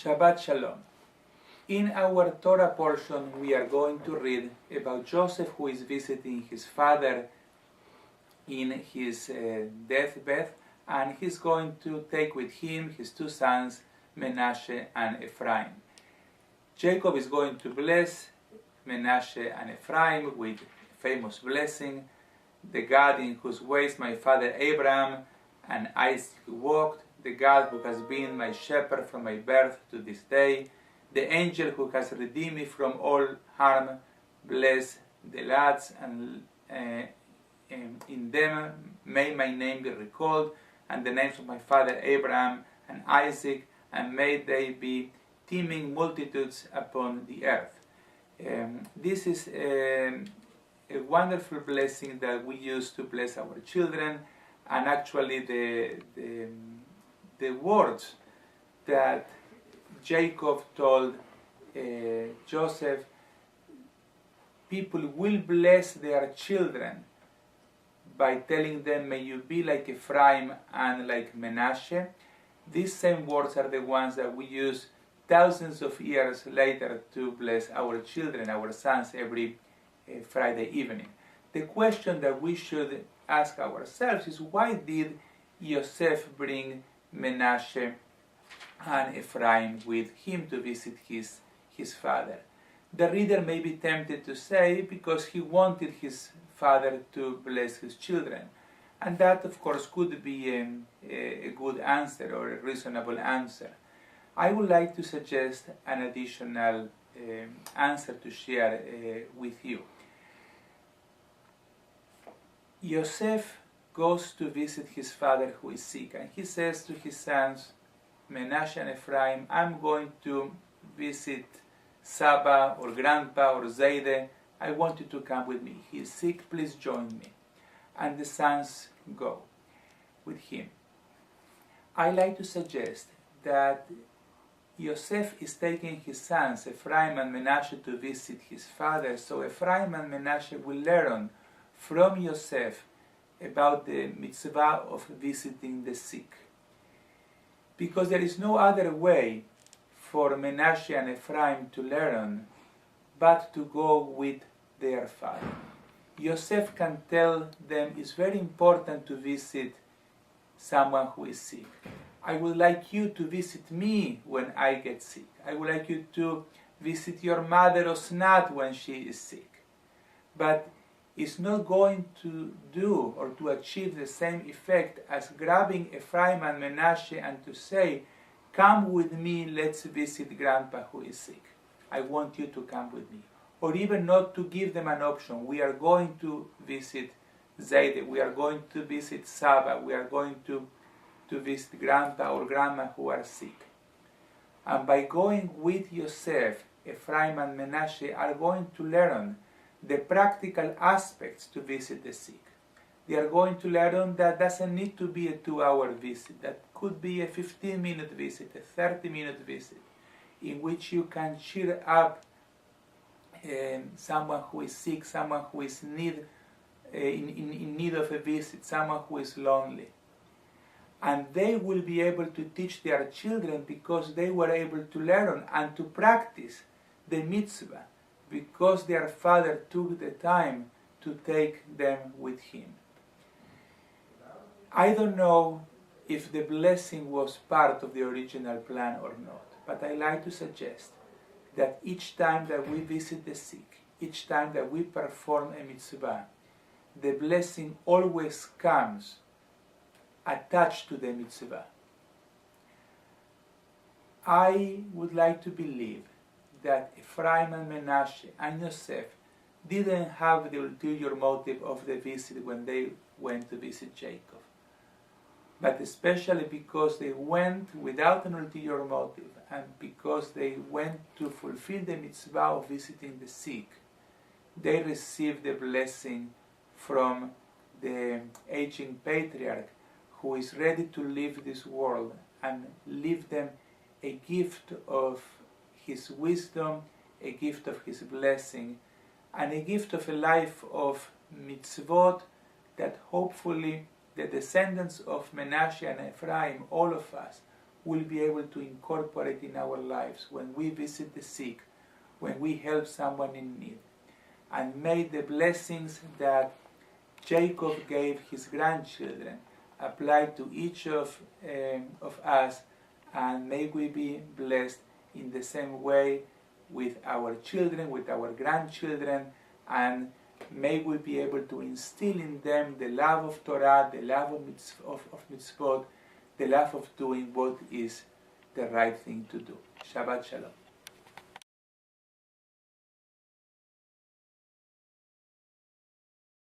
Shabbat Shalom. In our Torah portion we are going to read about Joseph, who is visiting his father in his deathbed, and he's going to take with him his two sons, Menashe and Ephraim. Jacob is going to bless Menashe and Ephraim with a famous blessing: the God in whose ways my father Abraham and Isaac walked, the God who has been my shepherd from my birth to this day, the angel who has redeemed me from all harm, bless the lads, and in them may my name be recalled, and the names of my father Abraham and Isaac, and may they be teeming multitudes upon the earth. This is a wonderful blessing that we use to bless our children, and actually the words that Jacob told Joseph, people will bless their children by telling them, may you be like Ephraim and like Menashe. These same words are the ones that we use thousands of years later to bless our children, our sons, every Friday evening. The question that we should ask ourselves is, why did Yosef bring Menashe and Ephraim with him to visit his father? The reader may be tempted to say, because he wanted his father to bless his children. And that, of course, could be a good answer or a reasonable answer. I would like to suggest an additional answer to share with you. Yosef goes to visit his father who is sick, and he says to his sons, Menashe and Ephraim, I'm going to visit Saba or Grandpa or Zayde. I want you to come with me. He is sick, please join me. And the sons go with him. I like to suggest that Yosef is taking his sons, Ephraim and Menashe, to visit his father, so Ephraim and Menashe will learn from Yosef about the mitzvah of visiting the sick. Because there is no other way for Menashe and Ephraim to learn but to go with their father. Yosef can tell them it's very important to visit someone who is sick. I would like you to visit me when I get sick. I would like you to visit your mother Osnat when she is sick. But it's not going to do or to achieve the same effect as grabbing Ephraim and Menashe and to say, come with me, let's visit Grandpa who is sick. I want you to come with me. Or even not to give them an option. We are going to visit Zayde, we are going to visit Saba, we are going to visit Grandpa or Grandma who are sick. And by going with Yosef, Ephraim and Menashe are going to learn the practical aspects to visit the sick. They are going to learn that doesn't need to be a 2-hour visit. That could be a 15-minute visit, a 30-minute visit, in which you can cheer up someone who is sick, someone who is in need of a visit, someone who is lonely. And they will be able to teach their children because they were able to learn and to practice the mitzvah, because their father took the time to take them with him. I don't know if the blessing was part of the original plan or not, but I like to suggest that each time that we visit the sick, each time that we perform a mitzvah, the blessing always comes attached to the mitzvah. I would like to believe that Ephraim and Menashe and Yosef didn't have the ulterior motive of the visit when they went to visit Jacob, but especially because they went without an ulterior motive and because they went to fulfill the mitzvah of visiting the sick, they received the blessing from the aging patriarch who is ready to leave this world and leave them a gift of his wisdom, a gift of his blessing, and a gift of a life of mitzvot that hopefully the descendants of Menashe and Ephraim, all of us, we'll be able to incorporate in our lives when we visit the sick, when we help someone in need. And may the blessings that Jacob gave his grandchildren apply to each of us, and may we be blessed in the same way with our children, with our grandchildren, and may we be able to instill in them the love of Torah, the love of mitzvot, the love of doing what is the right thing to do. Shabbat Shalom.